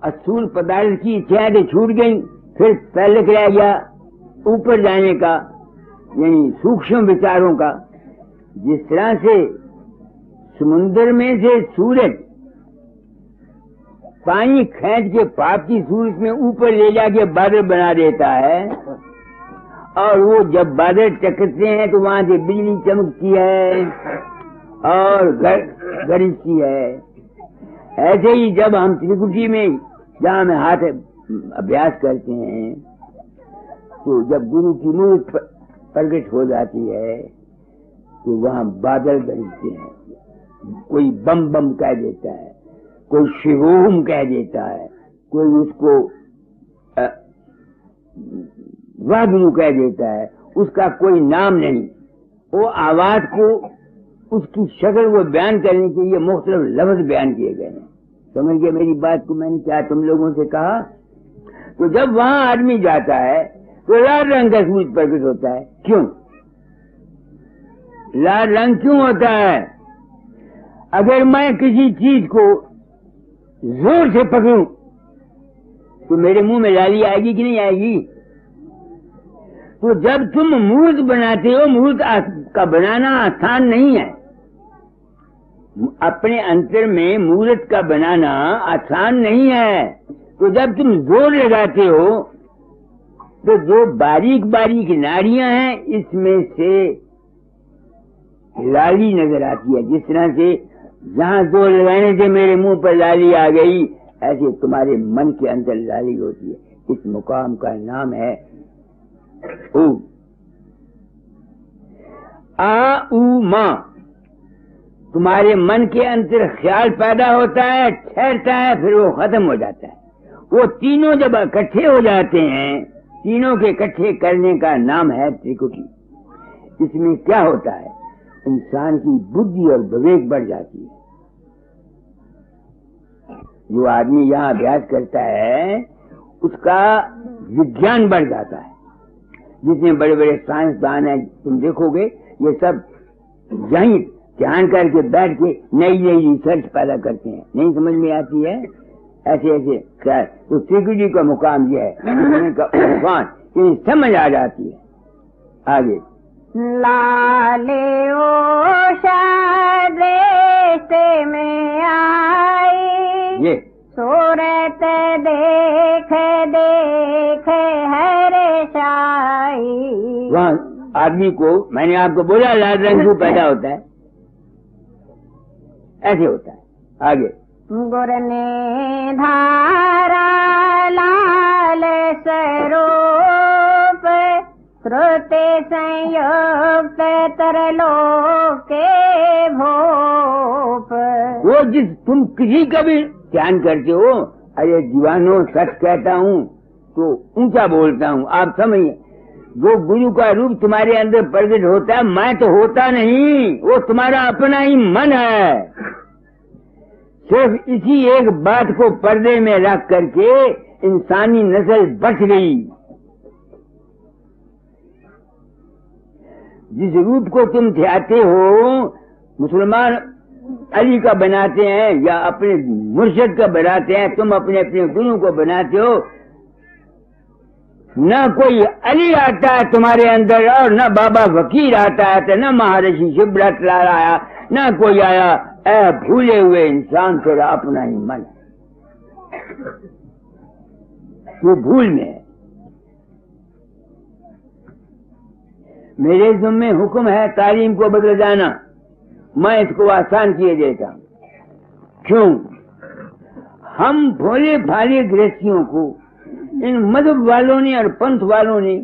स्थूल पदार्थ की इच्छाएं तो छूट गई, फिर पहले रह गया ऊपर जाने का, यानी सूक्ष्म विचारों का। जिस तरह से समुद्र में से सूरज पानी खींच के पाप की सूरज में ऊपर ले जाके बादल बना देता है, और वो जब बादल टकरते हैं तो वहां से बिजली चमकती है और गरजती है। ऐसे ही जब हम त्रिकुटी में जहाँ में हाथ अभ्यास करते हैं, तो जब गुरु की मूर्त प्रकट हो जाती है तो वहां बादल गरजते हैं। कोई बम बम कह देता है, कोई शिवोम कह देता है, कोई उसको वागुरु कह देता है, उसका कोई नाम नहीं। वो आवाज को, उसकी शक्ल को बयान करने के लिए मुख्तलिफ लफ्ज बयान किए गए हैं। समझ गए मेरी बात को? मैंने क्या तुम लोगों से कहा? तो जब वहां आदमी जाता है तो लाल रंग का सूरज प्रकट होता है। क्यों लाल रंग क्यों होता है? अगर मैं किसी चीज को जोर से पकड़ूं तो मेरे मुंह में लाली आएगी कि नहीं आएगी? तो जब तुम मूर्त बनाते हो, मूर्त का बनाना आसान नहीं है। अपने अंतर में मूर्त का बनाना आसान नहीं है। तो जब तुम जोर लगाते हो तो जो बारीक बारीक नाड़ियां हैं, इसमें से लाली नजर आती है। जिस तरह से जहां जोर लगाने से मेरे मुंह पर लाली आ गई, ऐसे तुम्हारे मन के अंदर लाली होती है। इस मुकाम का नाम है ऊ। आ ऊ मां। तुम्हारे मन के अंदर ख्याल पैदा होता है, ठहरता है, फिर वो खत्म हो जाता है। वो तीनों जब इकट्ठे हो जाते हैं, तीनों के इकट्ठे करने का नाम है त्रिकुटी। इसमें क्या होता है? इंसान की बुद्धि और विवेक बढ़ जाती है। जो आदमी यहाँ अभ्यास करता है उसका विज्ञान बढ़ जाता है। जितने बड़े बड़े साइंसदान हैं तुम देखोगे, ये सब यहीं ध्यान करके बैठ के नई नई रिसर्च पैदा करते हैं। नहीं समझ में आती है? ऐसे ऐसे खैर, तो त्रिकुटी का मुकाम यह है, समझ आ जाती है। आगे लाले ओ शादे में आई, ये सूरत देख देख हरे शाही। वहाँ आदमी को, मैंने आपको बोला लाल रंग क्यों पैदा होता है, ऐसे होता है। आगे गुर ने धारा लाल स्वरूप, श्रुति संयुक्त तरलोके भूप। वो जिस तुम किसी का भी ध्यान करते हो, अरे दीवानो सच कहता हूँ तो ऊंचा बोलता हूँ, आप समझिए। जो गुरु का रूप तुम्हारे अंदर प्रकट होता है, मैं तो होता नहीं, वो तुम्हारा अपना ही मन है। सिर्फ इसी एक बात को पर्दे में रख करके इंसानी नस्ल बच गई। जिस रूप को तुम ध्याते हो, मुसलमान अली का बनाते हैं या अपने मुर्शिद का बनाते हैं, तुम अपने अपने गुरु को बनाते हो। न कोई अली आता है तुम्हारे अंदर, और न बाबा फकीर आता है, तो न महर्षि शिवरात लाल आया, न कोई आया। ऐ भूले हुए इंसान, तेरा अपना ही मन वो भूल में है। मेरे ज़िम्मे हुक्म है तालीम को बदल जाना, मैं इसको आसान किए देता हूं। क्यों? हम भोले भाले गृहस्थियों को इन मजहब वालों ने और पंथ वालों ने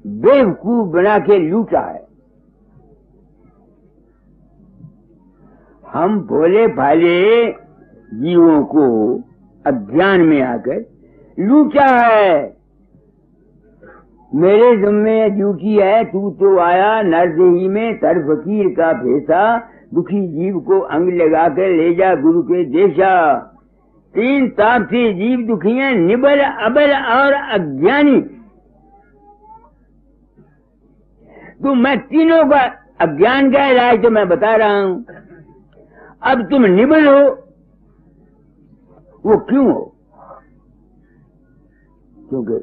बेवकूफ बना के लूटा है। हम भोले भाले जीवों को अज्ञान में आकर लूटा है। मेरे ज़िम्मे ड्यूटी है, तू तो आया नरदेही में तर फकीर का भेसा, दुखी जीव को अंग लगाकर ले जा गुरु के देशा। तीन ताप से जीव दुखी हैं, निबल अबल और अज्ञानी। तो मैं तीनों का अज्ञान का इलाज तो मैं बता रहा हूं। अब तुम निबल हो, वो क्यों हो? क्योंकि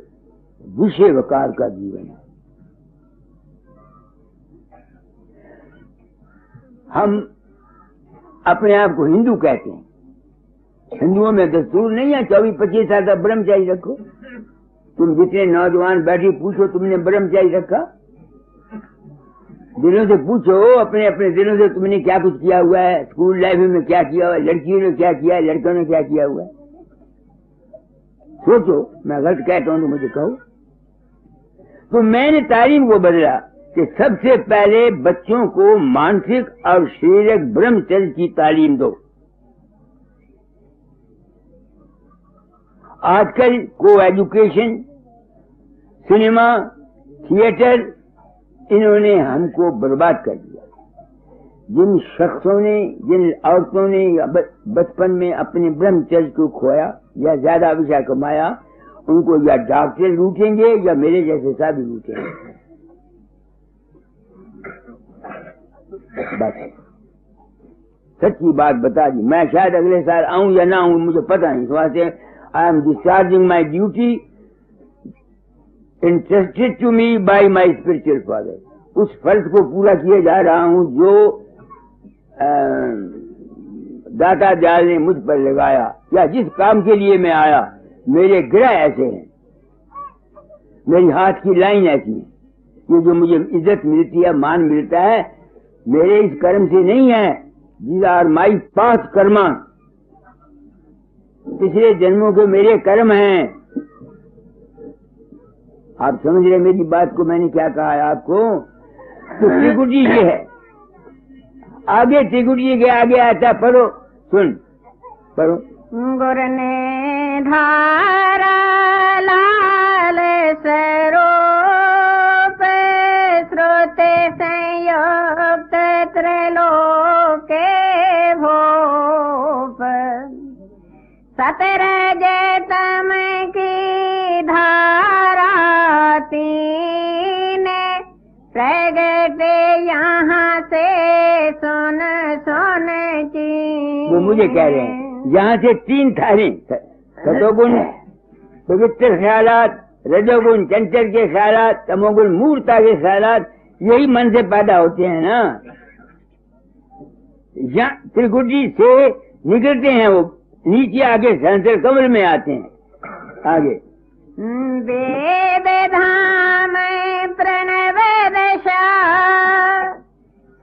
विषय वकार का जीवन है। हम अपने आप को हिंदू कहते हैं, हिंदुओं में दस्तूर नहीं है 24-25 साल तक ब्रह्मचारी रखो। तुम जितने नौजवान बैठे पूछो तुमने ब्रह्मचारी रखा? दिलों से पूछो, अपने अपने दिलों से तुमने क्या कुछ किया हुआ है, स्कूल लाइफ में क्या किया हुआ है, लड़कियों ने क्या किया है, लड़कों ने क्या किया हुआ है। सोचो, मैं गलत कहता हूं तो मुझे कहो। तो मैंने तालीम को बदला कि सबसे पहले बच्चों को मानसिक और शारीरिक ब्रह्मचर्य की तालीम दो। आजकल को एजुकेशन, सिनेमा, थिएटर, इन्होंने हमको बर्बाद कर दिया। जिन शख्सों ने, जिन औरतों ने बचपन में अपने ब्रह्मचर्य को खोया या ज्यादा पैसा कमाया, उनको या डॉक्टर लूटेंगे या मेरे जैसे साधु लूटेंगे। बस सच्ची बात बता दी। मैं शायद अगले साल आऊं या ना आऊं मुझे पता नहीं। तो वास्ते I am discharging my duty interested to me by my spiritual father. उस फर्ज को पूरा किए जा रहा हूं जो दाता दयाल ने मुझ पर लगाया, या जिस काम के लिए मैं आया। मेरे ग्रह ऐसे हैं, मेरी हाथ की लाइन ऐसी है। ये जो मुझे इज्जत मिलती है, मान मिलता है, मेरे इस कर्म से नहीं है। These are my past karma, पिछले जन्मों के मेरे कर्म हैं। आप समझ रहे मेरी बात को? मैंने क्या कहा है आपको? तो त्रिकुटी ये है, आगे त्रिकुटी के आगे आता, पढ़ो, सुन पढ़ो। गुर ने धारा लाल स्वरूप श्रुति संयुक्त त्रैलोके भूप सतरज तम की धारा तीन प्रगटे यहाँ से सुन सुन की। वो मुझे कह रहे हैं यहाँ से 3 थाली, सतोगुण पवित्र ख्यालात, रजोगुण चंचल के ख्यालात, तमोगुण मूर्ता के ख्यालात, यही मन से पैदा होते हैं ना। यहाँ त्रिकुटी से निकलते हैं, वो नीचे आगे सहस्त्र कमल में आते हैं। आगे वेद धाम प्रणव दशा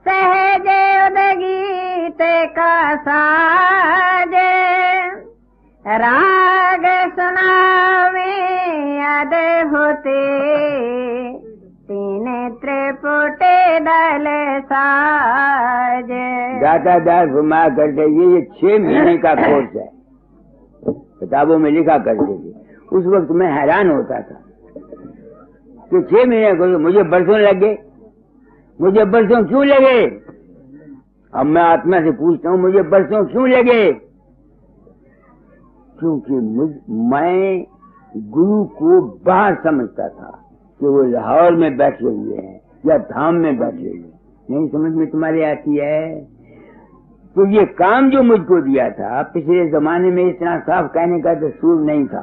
सहज उदगीत का साज राग सुनावे अद होते तीन त्रिपुटे दल साज। दाता दास फरमा करते ये 6 महीने का कोर्स है, किताबों में लिखा करते थे। उस वक्त मैं हैरान होता था कि 6 महीने को मुझे बरसों लगे। मुझे बरसों क्यों लगे? अब मैं आत्मा से पूछता हूँ, मुझे बरसों क्यों लगे? क्योंकि मैं गुरु को बाहर समझता था कि वो लाहौर में बैठे हुए हैं या धाम में बैठे हुए हैं। नहीं समझ में तुम्हारे आती है? तो ये काम जो मुझको दिया था, पिछले जमाने में इतना साफ कहने का दस्तूर नहीं था।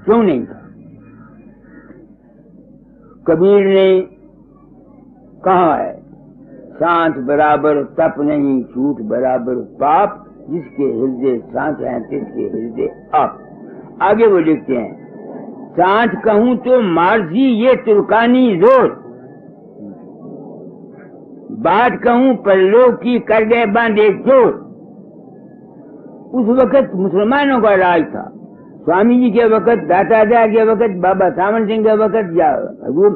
क्यों नहीं था? कबीर ने कहा है, शांत बराबर तप नहीं, झूठ बराबर पाप, जिसके हृदय शांत है तिसके हृदय आप। आगे वो लिखते हैं, शांत कहूं तो मार्जी ये तुर्कानी जोर, बात कहूं परलोक की कर गए बांधे जोर। उस वक्त मुसलमानों का राज था, स्वामी जी के वक्त, दाता दयाल के वक्त, बाबा सावन सिंह के वक्त, या हजूर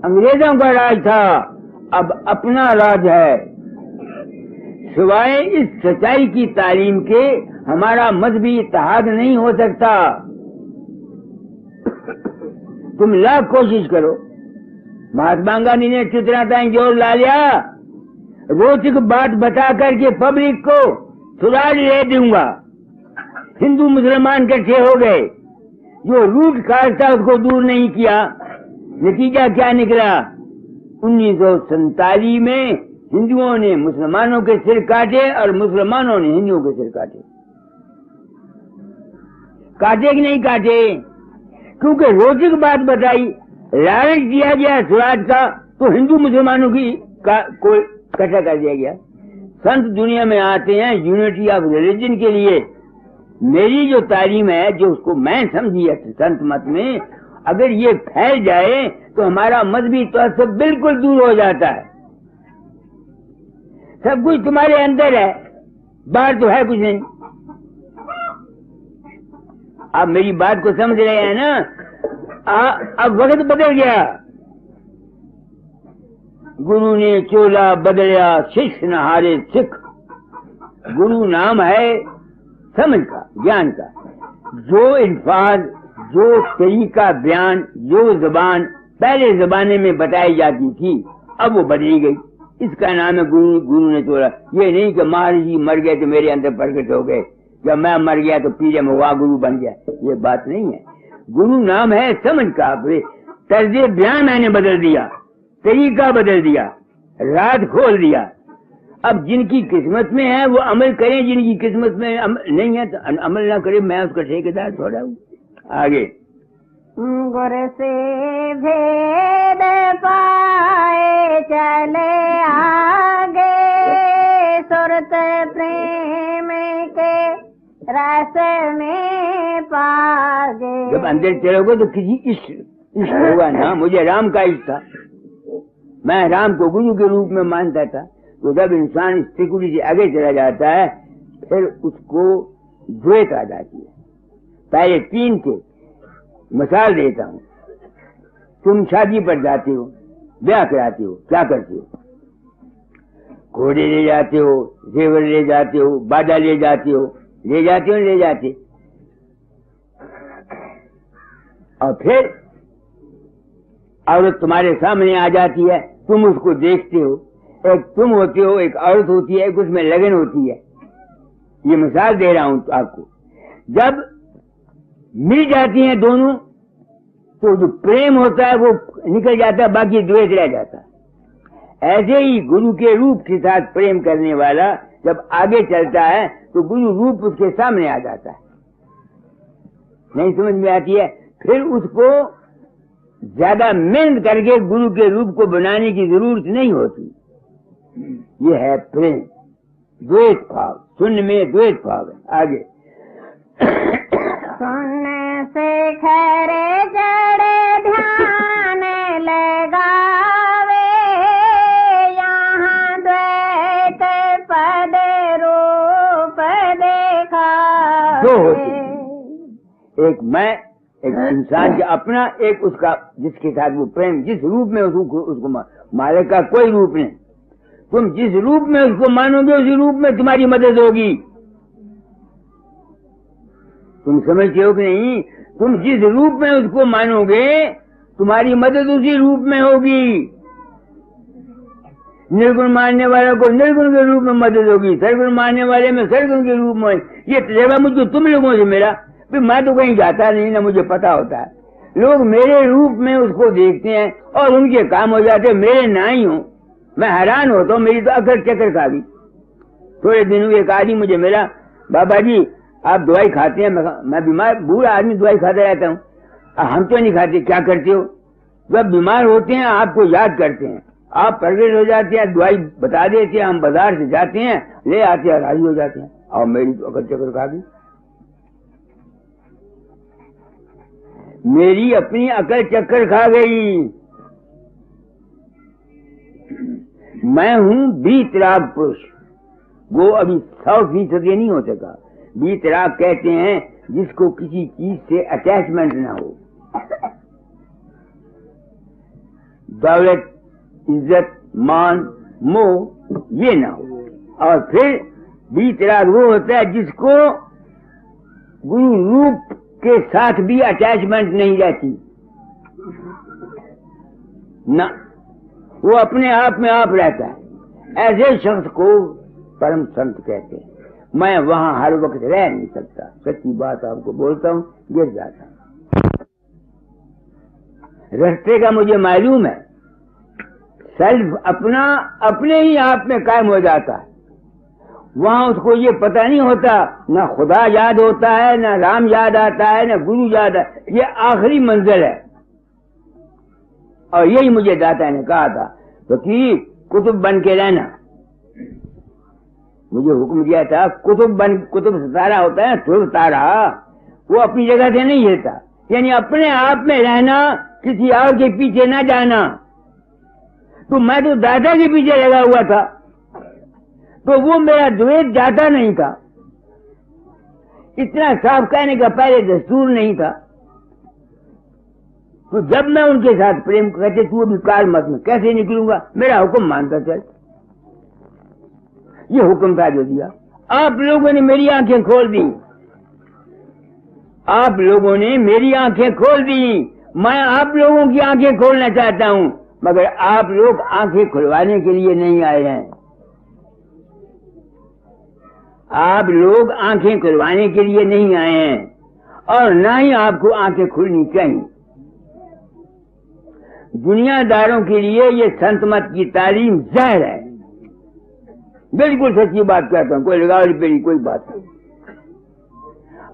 अंग्रेजों का राज था। अब अपना राज है। सिवाय इस सच्चाई की तालीम के हमारा मजहबी इत्तेहाद नहीं हो सकता। तुम लाख कोशिश करो। महात्मा गांधी ने चित्राताएं जोर ला लिया, रोचक बात बता करके पब्लिक को सुराज ले दूंगा। हिंदू मुसलमान इकट्ठे हो गए, जो रूट काज था उसको दूर नहीं किया। नतीजा क्या निकला? 1947 में हिंदुओं ने मुसलमानों के सिर काटे और मुसलमानों ने हिंदुओं के सिर काटे। काटे कि नहीं काटे? क्योंकि रोचक बात बताई, लालच दिया गया स्वाद का, तो हिंदू मुसलमानों की कोई इकट्ठा कर दिया गया। संत दुनिया में आते हैं यूनिटी ऑफ रिलीजन के लिए। मेरी जो तालीम है, जो उसको मैं समझी है संत मत में, अगर ये फैल जाए तो हमारा मजहबी तौर से बिल्कुल दूर हो जाता है। सब कुछ तुम्हारे अंदर है, बाहर तो है कुछ नहीं। आप मेरी बात को समझ रहे हैं ना? अब वक्त बदल गया, गुरु ने चोला बदलिया, शिष्य न हारे सिख। गुरु नाम है समझ का, ज्ञान का। जो अल्फाज, जो तरीका बयान, जो जबान पहले जमाने में बताई जाती थी, अब वो बदली गई। इसका नाम है गुरु। गुरु ने चोला। ये नहीं कि महाराज जी मर गए तो मेरे अंदर प्रकट हो गए, या मैं मर गया तो पीरे में वहां गुरु बन गया, ये बात नहीं है। गुरु नाम है समझ का। तर्ज बयान मैंने बदल दिया, तरीका बदल दिया, रात खोल दिया। अब जिनकी किस्मत में है वो अमल करें, जिनकी किस्मत में नहीं है तो अमल ना करे। मैं उसका ठेकेदार थोड़ा हूँ। आगे गुरु से भेद पाए चले आगे, सुरत प्रेम के रस में पागे। जब अंदर चलोगे तो किसी इष्ट होगा ना। मुझे राम का इष्ट था, मैं राम को गुरु के रूप में मानता था। तो जब इंसान स्थिति से आगे चला जाता है, फिर उसको द्वैत आ जाती है। पहले तीन थे, मिसाल देता हूँ। तुम शादी पर जाते हो, ब्याह कराते हो, क्या करते हो? घोड़े ले जाते हो, जेवर ले जाते हो, बाजा ले जाते हो, ले जाते हो, ले जाते। और फिर औरत तुम्हारे सामने आ जाती है, तुम उसको देखते हो। एक तुम होते हो, एक औरत होती है, एक उसमें लगन होती है। ये मिसाल दे रहा हूं आपको। जब मिल जाती हैं दोनों, तो जो प्रेम होता है वो निकल जाता है, बाकी द्वेष रह जाता है। ऐसे ही गुरु के रूप के साथ प्रेम करने वाला जब आगे चलता है तो गुरु रूप उसके सामने आ जाता है। नहीं समझ में आती है? फिर उसको ज्यादा मेहनत करके गुरु के रूप को बनाने की जरूरत नहीं होती। ये है प्रेम, द्वैत भाव। शून्य में द्वैत भाव है। आगे सुन से खरे जड़े ध्यान लगावे, यहाँ द्वैत पद रूप देखा। दो होते, एक मैं, एक इंसान का अपना, एक उसका जिसके साथ वो प्रेम, जिस रूप में उसको मालिक का कोई रूप नहीं। तुम जिस रूप में उसको मानोगे उसी रूप में तुम्हारी मदद होगी। तुम समझते हो कि नहीं? तुम जिस रूप में उसको मानोगे तुम्हारी मदद उसी रूप में होगी। निर्गुण मानने वालों को निर्गुण के रूप में मदद होगी, सरगुण मानने वाले में सरगुण के रूप में। ये तजर्बा मुझको तुम लोगों से मिला। फिर मैं तो कहीं जाता नहीं, ना मुझे पता होता है। लोग मेरे रूप में उसको देखते हैं और उनके काम हो जाते, मेरे ना ही हो। मैं हैरान होता हूँ, मेरी तो अकड़ चक्कर खा गई। थोड़े दिनों एक आदमी मुझे मिला, बाबा जी आप दवाई खाते हैं? मैं बीमार बूढ़ा आदमी दवाई खाता रहता हूँ। हम तो नहीं खाते। क्या करते हो? जब बीमार होते हैं आपको याद करते हैं, आप प्रगट हो जाते हैं, दवाई बता देते हैं, हम बाजार से जाते हैं, ले आते हैं, राजी हो जाते हैं। और मेरी तो अकड़ चक्कर खा गई। मेरी अपनी अकड़ चक्कर खा गई। मैं हूं बीतराग पुरुष। वो अभी 100% नहीं हो सका। बीतराग कहते हैं जिसको किसी चीज से अटैचमेंट ना हो, दौलत, इज्जत, मान, मोह ये ना हो। और फिर बीतराग वो होता है जिसको गुरु रूप के साथ भी अटैचमेंट नहीं रहती ना, वो अपने आप में आप रहता है। ऐसे शख्स को परम संत कहते हैं। मैं वहां हर वक्त रह नहीं सकता, सच्ची बात आपको बोलता हूं, गिर जाता। रास्ते का मुझे मालूम है। सेल्फ अपना अपने ही आप में कायम हो जाता है। वहां उसको ये पता नहीं होता, ना खुदा याद होता है, ना राम याद आता है, ना गुरु याद है। ये आखिरी मंजिल है। और यही मुझे दाता ने कहा था तो कि कुतुब बन के रहना। मुझे हुक्म दिया था कुतुब सितारा होता है, ध्रुव तारा, वो अपनी जगह से नहीं हिलता, यानी अपने आप में रहना, किसी और के पीछे ना जाना। तो मैं तो दादा के पीछे लगा हुआ था, तो वो मेरा द्वैत जाता नहीं था। इतना साफ कहने का पहले दस्तूर नहीं था। तो जब मैं उनके साथ प्रेम कहते तू अभी कार मत में कैसे निकलूंगा, मेरा हुक्म मानता चल। ये हुक्म था जो दिया। आप लोगों ने मेरी आंखें खोल दी, आप लोगों ने मेरी आंखें खोल दी। मैं आप लोगों की आंखें खोलना चाहता हूं, मगर आप लोग आंखें खुलवाने के लिए नहीं आए हैं। आप लोग आंखें खुलवाने के लिए नहीं आए हैं, और ना ही आपको आंखें खुलनी चाहिए। दुनियादारों के लिए ये संत मत की तालीम जहर है। बिल्कुल सच्ची बात कहता हूं, कोई लगावड़ी पेड़ी कोई बात नहीं।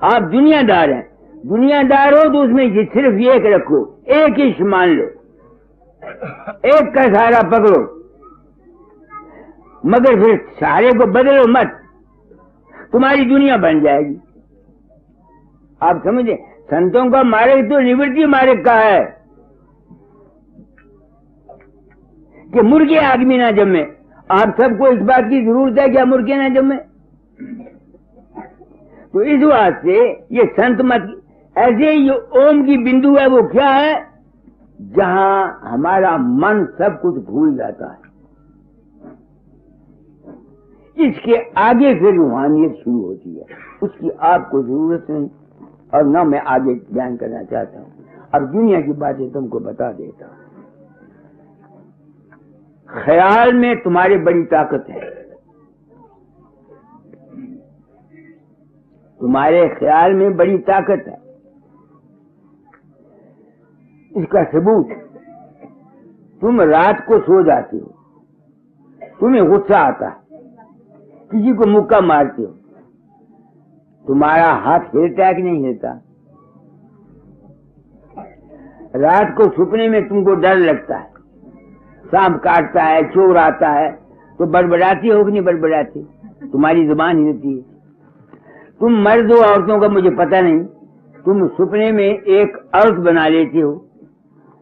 आप दुनियादार हैं, दुनियादार हो तो उसमें सिर्फ एक रखो, एक ही मान लो, एक का सहारा पकड़ो, मगर फिर सहारे को बदलो मत, तुम्हारी दुनिया बन जाएगी। आप समझे, संतों का मार्ग तो निवृत्ति मार्ग का है कि मुर्गे आदमी ना जमे। आप सबको इस बात की जरूरत है क्या मुर्गे ना जमे? तो इस बात से ये संत मत, ऐसे ही ओम की बिंदु है, वो क्या है? जहां हमारा मन सब कुछ भूल जाता है। इसके आगे फिर रूहानियत शुरू होती है, उसकी आपको जरूरत नहीं, और न मैं आगे बयान करना चाहता हूं। अब दुनिया की बातें तुमको बता देता हूं। ख्याल में तुम्हारी बड़ी ताकत है, तुम्हारे ख्याल में बड़ी ताकत है। इसका सबूत, तुम रात को सो जाते हो, तुम्हें गुस्सा आता है, किसी को मुक्का मारते हो, तुम्हारा हाथ हिलता है कि नहीं हिलता? रात को सपने में तुमको डर लगता है, सांप काटता है, चोर आता है, तो बड़बड़ाती हो कि नहीं बड़बड़ाती? तुम्हारी जुबान हिलती है। तुम मर्द हो औरतों का मुझे पता नहीं, तुम सपने में एक औरत बना लेते हो,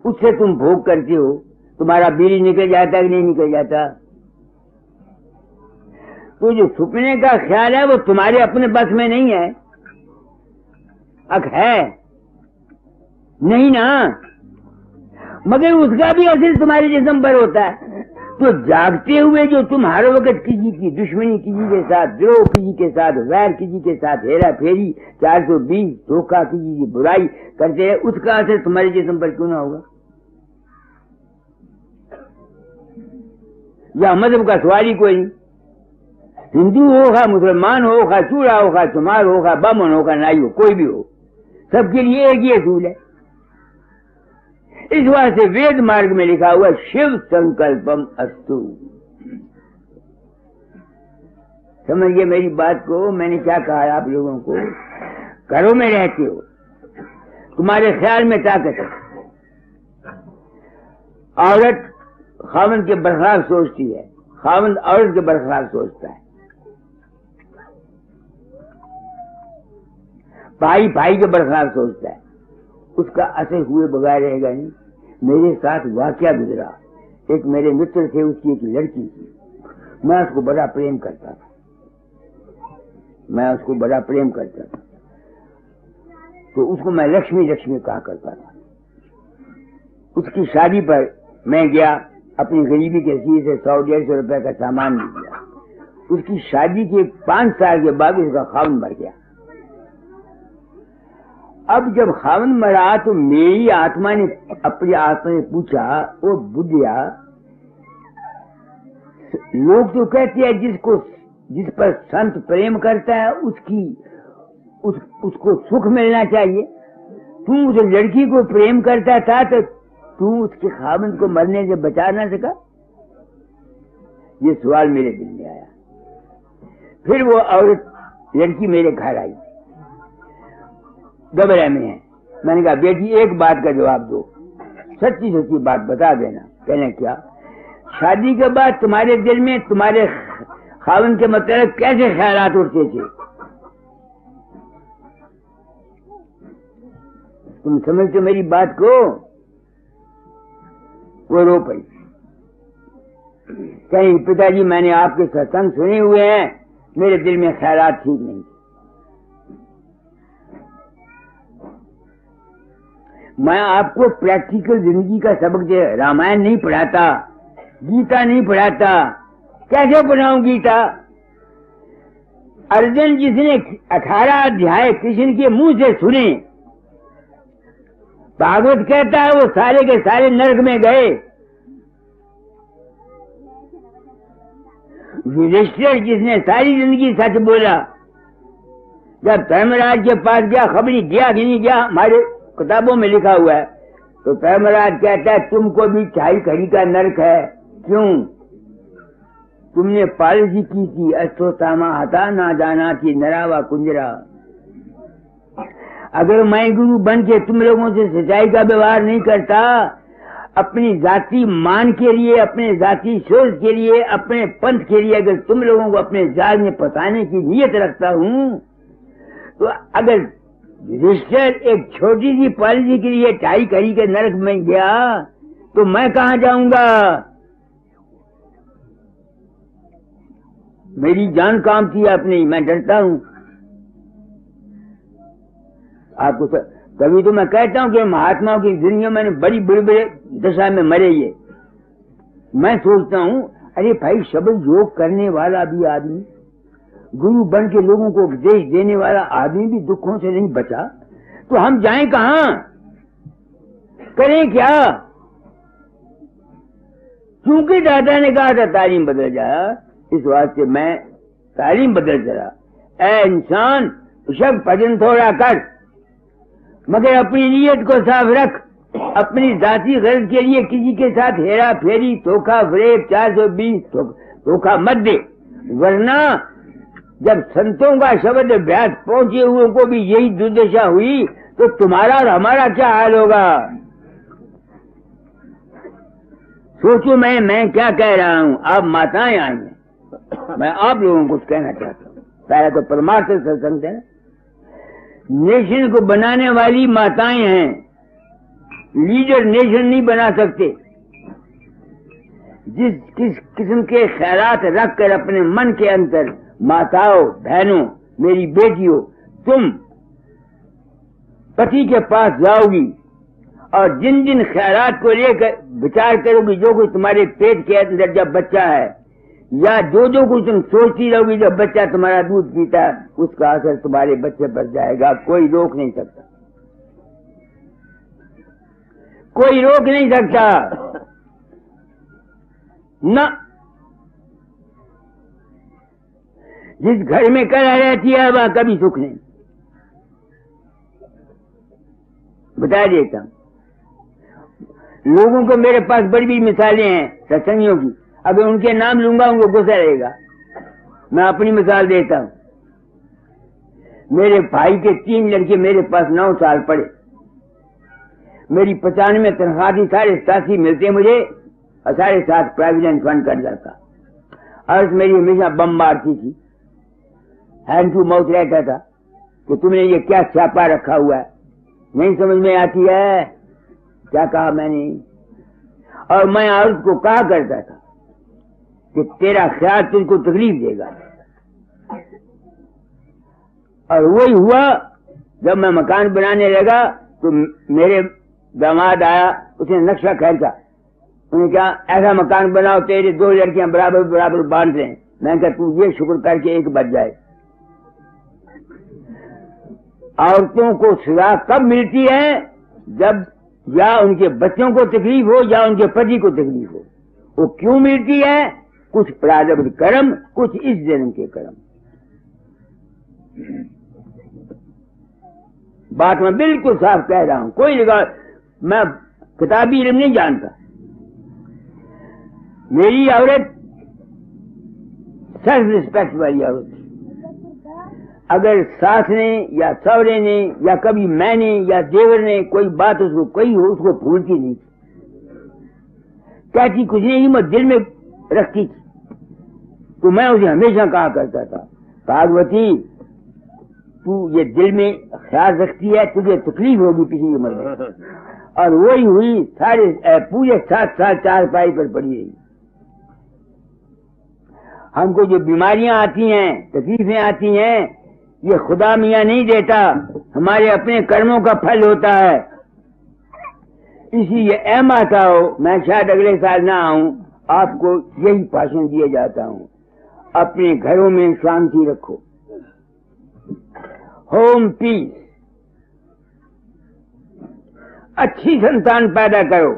उससे तुम भोग करते हो, तुम्हारा बीड़ी निकल जाता है कि नहीं निकल जाता? तो जो सपने का ख्याल है वो तुम्हारे अपने बस में नहीं है। है नहीं ना, मगर उसका भी असर तुम्हारे जिस्म पर होता है। तो जागते हुए जो तुम हर वक्त किसी की दुश्मनी, किसी के साथ द्रोह, किसी के साथ वैर, किसी के साथ हेरा फेरी, 420 धोखा, किसी की बुराई करते हैं, उसका असर तुम्हारे जिस्म पर क्यों ना होगा? या मजहब का सवाल ही कोई नहीं। हिंदू हो खा मुसलमान हो खा चूड़ा हो खा चुमार हो खा बामन हो खा नाई हो, कोई भी हो, सबके लिए एक ही असूल है। इस वास्ते वेद मार्ग में लिखा हुआ शिव संकल्पम अस्तु। समझिए मेरी बात को, मैंने क्या कहा है आप लोगों को? घरों में रहते हो, तुम्हारे ख्याल में ताकत है। औरत खावंद के बरखलाफ सोचती है, खावंद औरत के बरखलाफ सोचता है, भाई भाई के बरखलाफ सोचता है, उसका असर हुए बगैर रहेगा नहीं। मेरे साथ वाकया गुजरा, एक मेरे मित्र थे, उसकी एक लड़की थी, मैं उसको बड़ा प्रेम करता था, मैं उसको बड़ा प्रेम करता था, तो उसको मैं लक्ष्मी लक्ष्मी कहा करता था। उसकी शादी पर मैं गया, अपनी गरीबी के सीधे से 100-150 रुपए का सामान भी दिया। उसकी शादी के 5 साल के बाद उसका खावंद मर गया। अब जब खावंद मरा तो मेरी आत्मा ने अपनी आत्मा ने पूछा, ओ बुढ़िया, लोग तो कहते हैं जिस पर संत प्रेम करता है उसको सुख मिलना चाहिए। तू उस लड़की को प्रेम करता था तो तू उसके खावंद को मरने से बचा ना सका? ये सवाल मेरे दिल में आया। फिर वो औरत लड़की मेरे घर आई, गबरा में है। मैंने कहा बेटी एक बात का जवाब दो, सच्ची सच्ची बात बता देना। कहने क्या? शादी के बाद तुम्हारे दिल में तुम्हारे खावन के मतलब कैसे ख्यालात उठते थे? तुम समझते मेरी बात को? वो रो पड़ी। कहीं पिताजी मैंने आपके सत्संग सुने हुए हैं, मेरे दिल में ख्यालात ठीक नहीं। मैं आपको प्रैक्टिकल जिंदगी का सबक दे, रामायण नहीं पढ़ाता, गीता नहीं पढ़ाता। कैसे पढ़ाऊं गीता? अर्जुन जिसने 18 अध्याय कृष्ण के मुंह से सुने, भागवत कहता है वो सारे के सारे नरक में गए। युधिष्ठिर जिसने सारी जिंदगी सच बोला, जब धर्मराज के पास गया, खबरी गया कि नहीं गया, हमारे किताबों में लिखा हुआ है, तो धर्मराज कहता है तुमको भी छाई खड़ी का नरक है। क्यों? तुमने पॉलिसी की थी, अश्वत्थामा हता ना जाना थी नरावा कुंजरा। अगर मैं गुरु बन के तुम लोगों से सच्चाई का व्यवहार नहीं करता, अपनी जाति मान के लिए, अपने जाति सोच के लिए, अपने पंथ के लिए अगर तुम लोगों को अपने जाल में फंसाने की नीयत रखता हूं, तो अगर युधिष्ठिर एक छोटी सी पॉलिसी के लिए टाई करी के नरक में गया, तो मैं कहां जाऊंगा? मेरी जान काम थी अपनी, मैं डरता हूं। आपको कभी तो मैं कहता हूं कि महात्माओं की जिंदगी में बड़ी बड़ी बड़ी दशा में मरे ये। मैं सोचता हूं अरे भाई, शब्द योग करने वाला भी आदमी, गुरु बन के लोगों को उपदेश देने वाला आदमी भी दुखों से नहीं बचा, तो हम जाएं कहां? करें क्या? क्योंकि दादा ने कहा था तालीम बदल जा, इस वास्ते मैं तालीम बदल चला। ऐ इंसान, शब भजन थोड़ा कर, मगर अपनी नीयत को साफ रख। अपनी जाति गर्ज के लिए किसी के साथ हेरा फेरी, धोखा फरेब 420 धोखा मत दे, वरना जब संतों का शब्द अभ्यास पहुंचे हुए को भी यही दुर्दशा हुई, तो तुम्हारा और हमारा क्या हाल होगा? सोचो मैं क्या कह रहा हूं। आप माताएं आई हैं, मैं आप लोगों को कुछ कहना चाहता हूं। पहले तो परमार्थ सत्संग है। नेशन को बनाने वाली माताएं हैं, लीडर नेशन नहीं बना सकते। किस किस्म के ख्यालात रखकर अपने मन के अंदर, माताओं बहनों मेरी बेटियों, तुम पति के पास जाओगी और जिन जिन ख्यालात को लेकर विचार करोगी, जो कुछ तुम्हारे पेट के अंदर जब बच्चा है, या जो कुछ तुम सोचती रहोगी जब बच्चा तुम्हारा दूध पीता है, उसका असर तुम्हारे बच्चे पर जाएगा। कोई रोक नहीं सकता, कोई रोक नहीं सकता न। जिस घर में कला रहती है वहां कभी सुख नहीं। बता देता हूं, लोगों को मेरे पास बड़ी बड़ी मिसालें हैं सत्संगियों की, अगर उनके नाम लूंगा उनको गुस्सा रहेगा। मैं अपनी मिसाल देता हूं। मेरे भाई के 3 लड़के मेरे पास 9 साल पढ़े। मेरी 95 तनख्वाह थी, 87.5 मिलते मुझे और 7.5 प्रोविडेंट फंड कर जाता। अर्थ मेरी हमेशा बम मारती थी, हैंड टू माउथ रहता था कि तुमने ये क्या छापा रखा हुआ है, नहीं समझ में आती है। क्या कहा मैंने? और मैं औरत को कहा करता था कि तेरा ख्याल तुझको तकलीफ देगा। और वही हुआ। जब मैं मकान बनाने लगा तो मेरे दामाद आया, उसने नक्शा खींचा, उन्हें कहा ऐसा मकान बनाओ तेरे 2 लड़कियां बराबर बराबर बांध रहे हैं। मैंने कहा तू ये शुक्र करके एक बच जाए। औरतों को सजा कब मिलती है? जब या उनके बच्चों को तकलीफ हो या उनके पति को तकलीफ हो। वो क्यों मिलती है? कुछ प्रारब्ध कर्म, कुछ इस जन्म के कर्म। बात मैं बिल्कुल साफ कह रहा हूं, कोई जगह मैं किताबी इल्म नहीं जानता। मेरी औरत सेल्फ रिस्पेक्ट वाली औरत थी। अगर सास ने या सवरे ने या कभी मैंने या देवर ने कोई बात उसको कही हो, उसको भूलती नहीं, कहती कुछ नहीं, हिम्मत दिल में रखती थी। तो मैं उसे हमेशा कहा करता था, पार्वती तू ये दिल में ख्याल रखती है, तुझे तकलीफ होगी किसी उम्र में। और वही हुई, सारे पूरे 7 साल चारपाई पर पड़ी रही। हमको जो बीमारियां आती हैं, तकलीफें आती हैं, ये खुदा मियां नहीं देता, हमारे अपने कर्मों का फल होता है। इसलिए ऐ माताओं, मैं शायद अगले साल ना आऊं, आपको यही भाषण दिए जाता हूं, अपने घरों में शांति रखो, होम पीस, अच्छी संतान पैदा करो।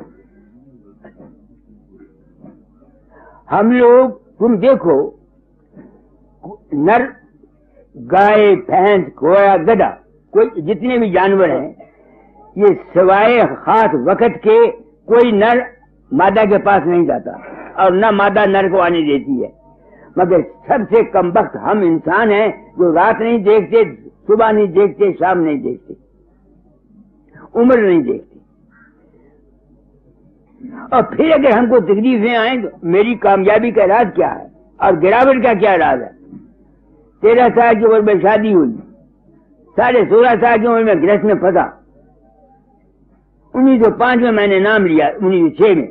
हम लोग, तुम देखो, नर, गाय, भैंस, घोड़ा, गधा, कोई जितने भी जानवर हैं, ये सिवाय खास वक्त के कोई नर मादा के पास नहीं जाता और न मादा नर को आने देती है। मगर सबसे कम वक्त हम इंसान हैं जो रात नहीं देखते, सुबह नहीं देखते, शाम नहीं देखते, उम्र नहीं देखते। और फिर अगर हमको तकलीफें आए तो मेरी कामयाबी का राज क्या है और गिरावट का क्या राज है? 13 साल की उम्र में शादी हुई, 16.5 साल की उम्र में गृहस्थ में फंसा, 1905 में मैंने नाम लिया, 1906 में,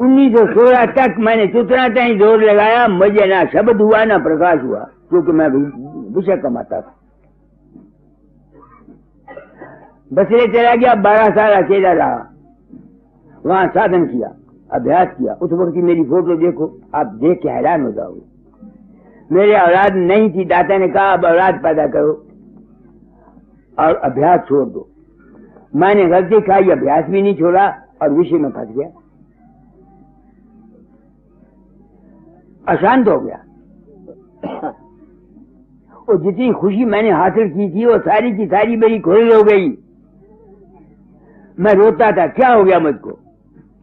1916 तक मैंने चुतना टाइम जोर लगाया, मुझे ना शब्द हुआ ना प्रकाश हुआ, क्योंकि मैं विषय कमाता था। बसरे चला गया, 12 साल अकेला रहा, वहां साधन किया, अभ्यास किया। उस वक्त की मेरी फोटो देखो, आप देख के हैरान हो जाओगे। मेरे औलाद नहीं थी, दाता ने कहा अब औलाद पैदा करो और अभ्यास छोड़ दो। मैंने गलती खाई, अभ्यास भी नहीं छोड़ा और विषय में फंस गया, अशांत हो गया। और जितनी खुशी मैंने हासिल की थी वो सारी की सारी मेरी खोई हो गई। मैं रोता था, क्या हो गया मुझको?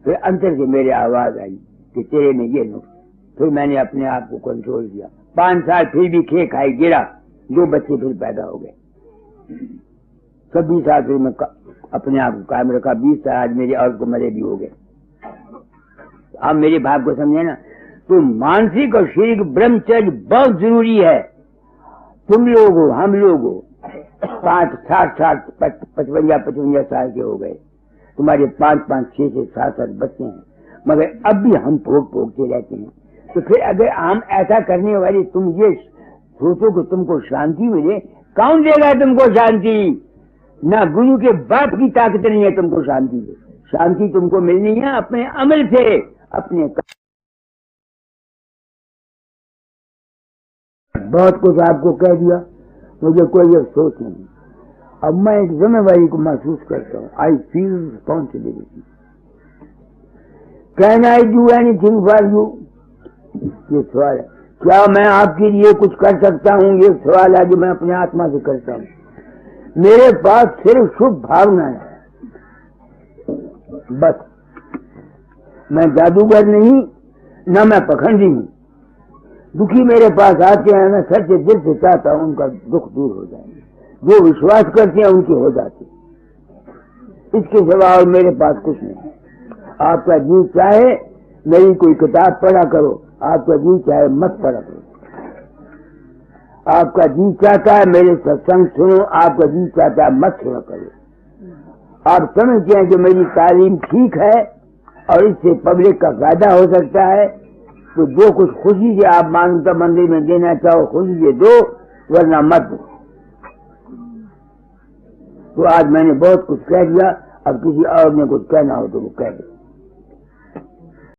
फिर अंतर से मेरे आवाज आई कि तेरे में ये नुक्स। फिर मैंने अपने आप को कंट्रोल किया। 5 साल फिर भी खे खाई गिरा, 2 बच्चे फिर पैदा हो गए। 26 साल फिर मैं अपने आप को कायम रखा। 20 साल आज मेरी औरत को मरे भी हो गए। आप मेरे भाव को समझे ना। तो मानसिक और शारीरिक ब्रह्मचर्य बहुत जरूरी है। तुम लोग हो, हम लोग हो, 5, 60, 55 साल के हो गए, तुम्हारे 5, 6, 7 बच्चे हैं, मगर अब भी हम भोगते रहते हैं। तो फिर अगर हम ऐसा करने वाले तुम ये सोचो कि तुमको शांति मिले, कौन देगा तुमको शांति? ना गुरु के बाप की ताकत नहीं है तुमको शांति दे। शांति तुमको मिलनी है अपने अमल से, अपने बहुत कुछ आपको कह दिया, मुझे कोई अफसोस नहीं। अब मैं एक जिम्मेवारी को महसूस करता हूँ। I feel responsibility. Can I do anything for you? ये सवाल है। क्या मैं आपके लिए कुछ कर सकता हूँ? ये सवाल है जो मैं अपने आत्मा से करता हूँ। मेरे पास सिर्फ शुभ भावना है, बस। मैं जादूगर नहीं, न मैं पखंडी हूँ। दुखी मेरे पास आते हैं, मैं सच्चे दिल से चाहता हूँ उनका दुख दूर हो जाए। जो विश्वास करते हैं उनके हो जाते। इसके सिवा और मेरे पास कुछ नहीं। आपका जी चाहे मेरी कोई किताब पढ़ा करो, आपका जी चाहे मत पढ़ा करो। आपका जी चाहता है मेरे सत्संग सुनो, आपका जी चाहता है मत सुना करो। आप समझते हैं कि मेरी तालीम ठीक है और इससे पब्लिक का फायदा हो सकता है, तो जो कुछ खुशी से आप मानवता मंदिर में देना चाहो खुशी से दो, वरना मत दो। तो आज मैंने बहुत कुछ कह दिया, अब किसी और ने कुछ कहना हो तो वो कह दे।